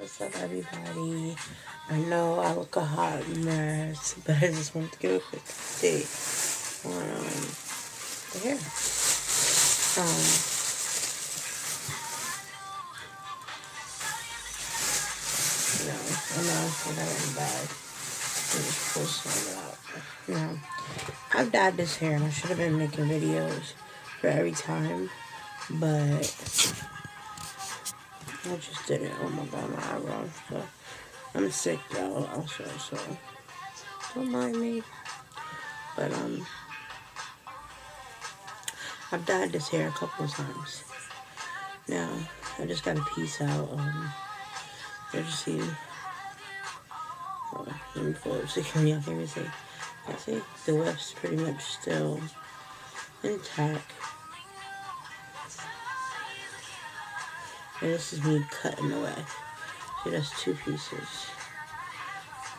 What's up, everybody? I know I look a hot mess, but I just wanted to give a quick update on the hair. I know I got it bad. I just pull some out. I've dyed this hair, and I should have been making videos for every time, but I just didn't. Oh my god, my eyebrows. So I'm sick though, also, so don't mind me. But I've dyed this hair a couple of times. Now I just got a piece out. As you see, let me pull up so y'all can't even see. I see the wef's pretty much still intact. And this is me cutting the weft. See, that's two pieces.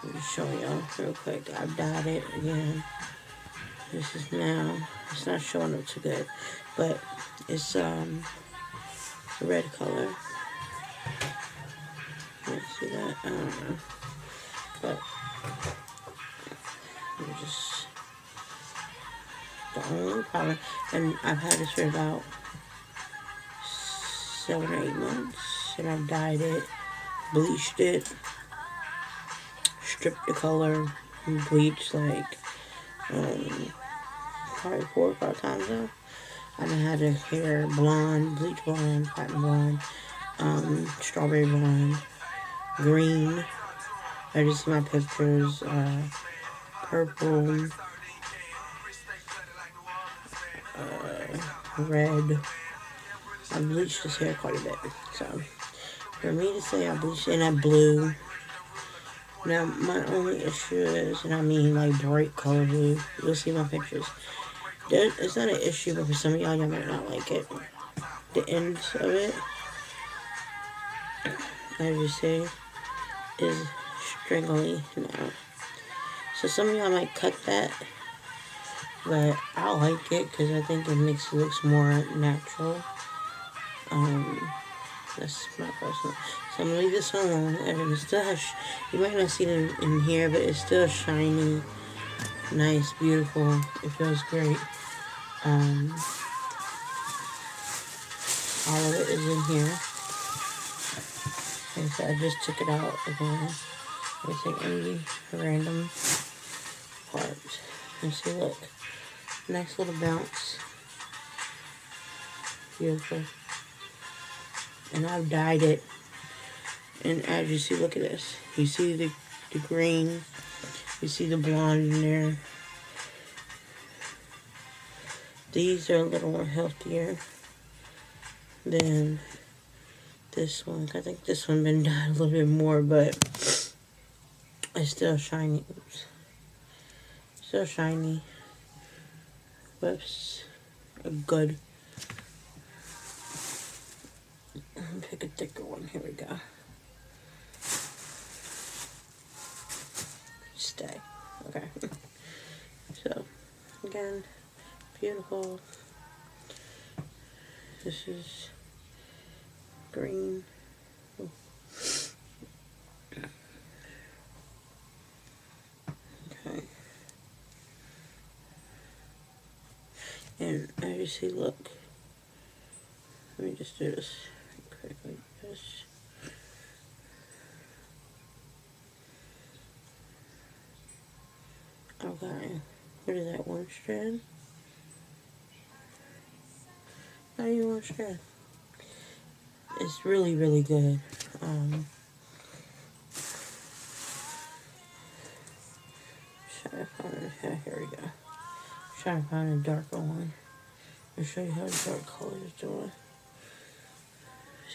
Let me show y'all real quick. I've dyed it again. This is now, it's not showing up too good, but it's red color. You see that? I don't know. But just the only problem, and I've had this for about 7 or 8 months, and I've dyed it, bleached it, stripped the color, and bleached like probably 4 or 5 times now. I've had the hair blonde, bleach blonde, platinum blonde, strawberry blonde, green. I just see my pictures, purple, red. I bleached this hair quite a bit. So for me to say I bleached it, and I blue. Now my only issue is, and I mean like bright color blue. You'll see my pictures. It's not an issue, but for some of y'all might not like it. The ends of it, as you see, is stringly now. So some of y'all might cut that, but I like it because I think it makes it look more natural. That's my personal. So I'm gonna leave this alone, and it still has. You might not see it in here, but it's still shiny, nice, beautiful. It feels great. All of it is in here. And so I just took it out again. I take any random parts. And see, look, nice little bounce. Beautiful. And I've dyed it. And as you see, look at this. You see the green. You see the blonde in there. These are a little more healthier than this one. I think this one been dyed a little bit more, but it's still shiny. Oops. Still shiny. But it's good. Pick a thicker one. Here we go. Stay. Okay. So, again, beautiful. This is green. Oh. Okay. And as you see, look. Let me just do this quick like this. Okay. What is that, one strand? Not even one strand. It's really, really good. Try to find here we go. Trying to find a darker one. I'll show you how the dark color is doing.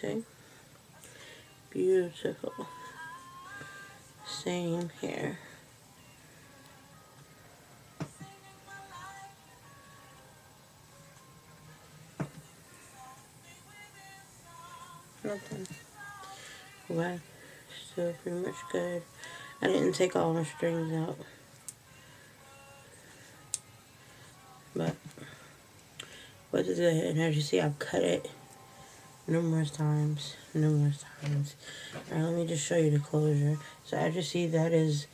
See? Beautiful. Same here. Nothing. Wax, still pretty much good. I didn't take all my strings out. But is it? And as you see, I've cut it numerous times. Alright, let me just show you the closure. So as you see, that is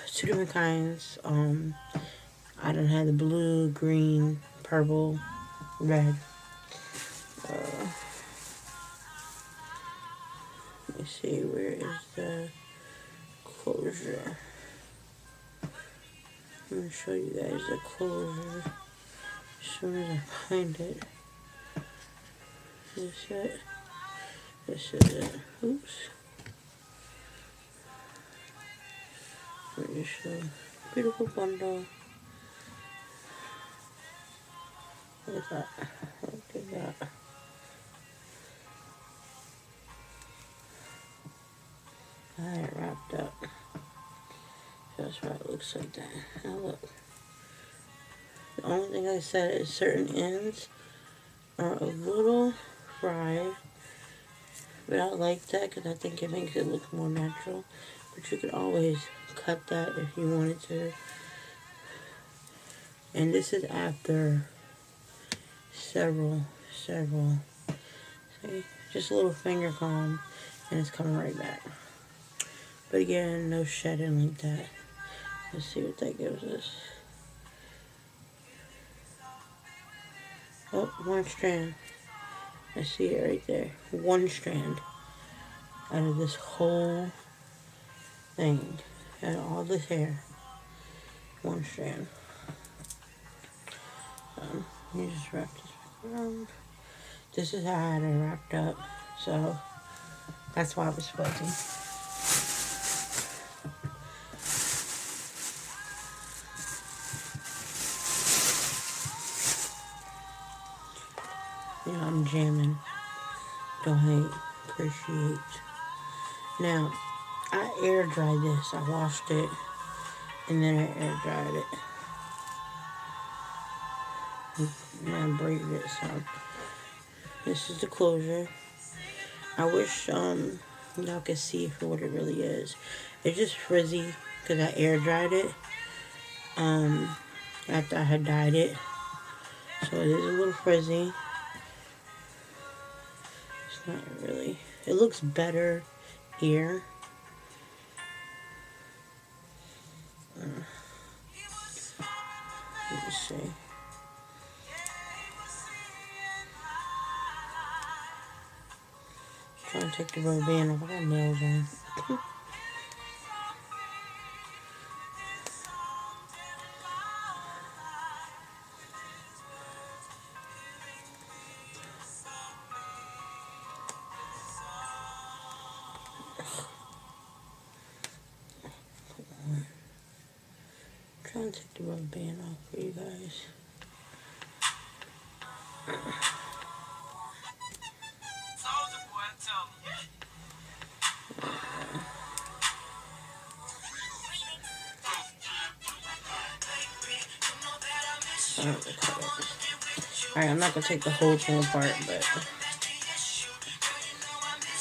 two different kinds. I done had the blue, green, purple, red. Let me see, where is the closure? I'm gonna show you guys the closure as soon as I find it. This is it. This is it. Oops. Let me show beautiful bundle. Look at that. Look at that. I had it wrapped up. That's why it looks like that. Now look. The only thing I said is certain ends are a little fried. But I like that because I think it makes it look more natural. But you could always cut that if you wanted to. And this is after several, see, just a little finger comb, and it's coming right back. But again, no shedding like that. Let's see what that gives us. Oh, one strand. I see it right there. One strand out of this whole thing. Out of all this hair. One strand. You just wrap this back around. This is how I had it wrapped up. So, that's why it was fuzzy. You know, I'm jamming. Don't hate. Appreciate. Now, I air dried this. I washed it. And then I air dried it. And I braided it. So, this is the closure. I wish y'all could see for what it really is. It's just frizzy because I air dried it after I had dyed it. So it is a little frizzy. It's not really. It looks better here. Let me see. Trying to take the rubber band off. I got nails on. Trying to take the rubber band off for you guys. Alright, I'm not gonna take the whole thing apart, but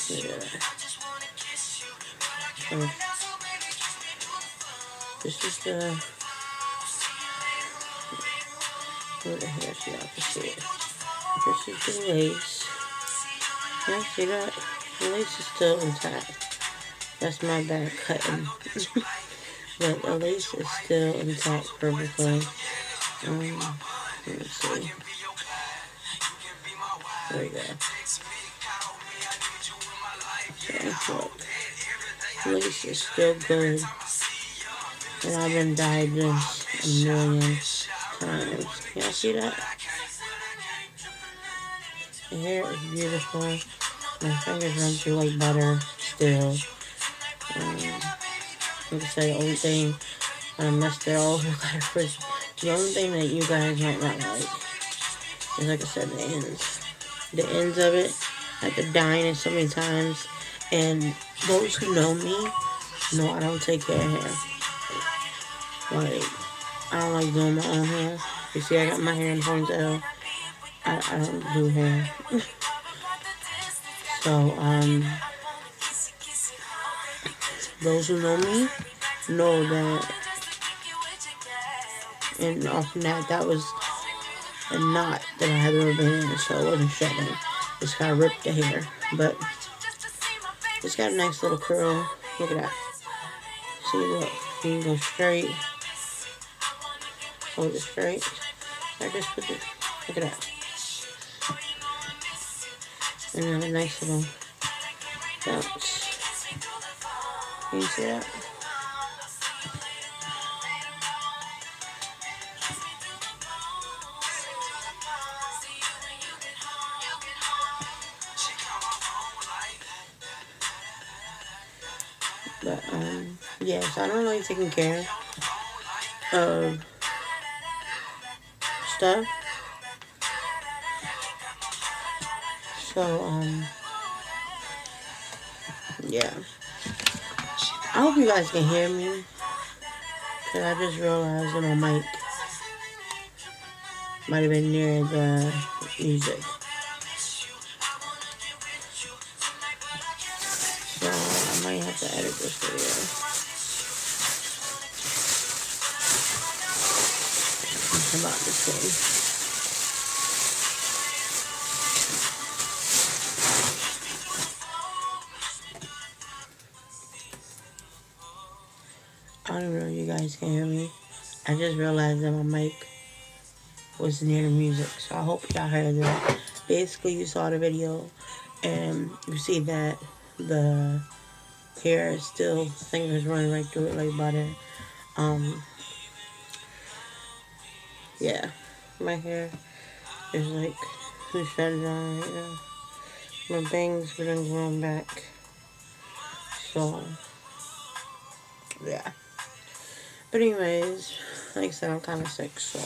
yeah. So, this is the where the hair, so y'all can see it. This is the lace. Yeah, see that? The lace is still intact. That's my bad cutting. But the lace is still intact perfectly. Let me see. There we go. So look, lace is still good. And I've been dyed this a million times. Y'all see that? The hair is beautiful. My fingers run through like butter still. Like I said, the only thing I messed it all over first. The only thing that you guys might not like is, like I said, the ends. The ends of it, I had to dye it so many times. And those who know me know I don't take care of hair. Like, I don't like doing my own hair. You see, I got my hair in ponytail. I don't do hair. So, those who know me know that, and off that was a knot that I had rubber in, so it wasn't shedding. Just gotta rip the hair. But it's got a nice little curl. Look at that. See, look. You can go straight. Hold it straight. I just put it. Look at that. And then a nice little bounce. Can you see that? But, yeah, so I don't really taking care of stuff. So, yeah. I hope you guys can hear me. Because I just realized that my mic might have been near the music. So, I might have to edit this video. About this way. I don't even know if you guys can hear me. I just realized that my mic was near the music, so I hope y'all heard that. Basically, you saw the video, and you see that the hair is still, fingers running right through it like butter. Yeah, my hair is like shutting down right now. My bangs been growing back, so yeah. But anyways, like I said, I'm kind of sick, so.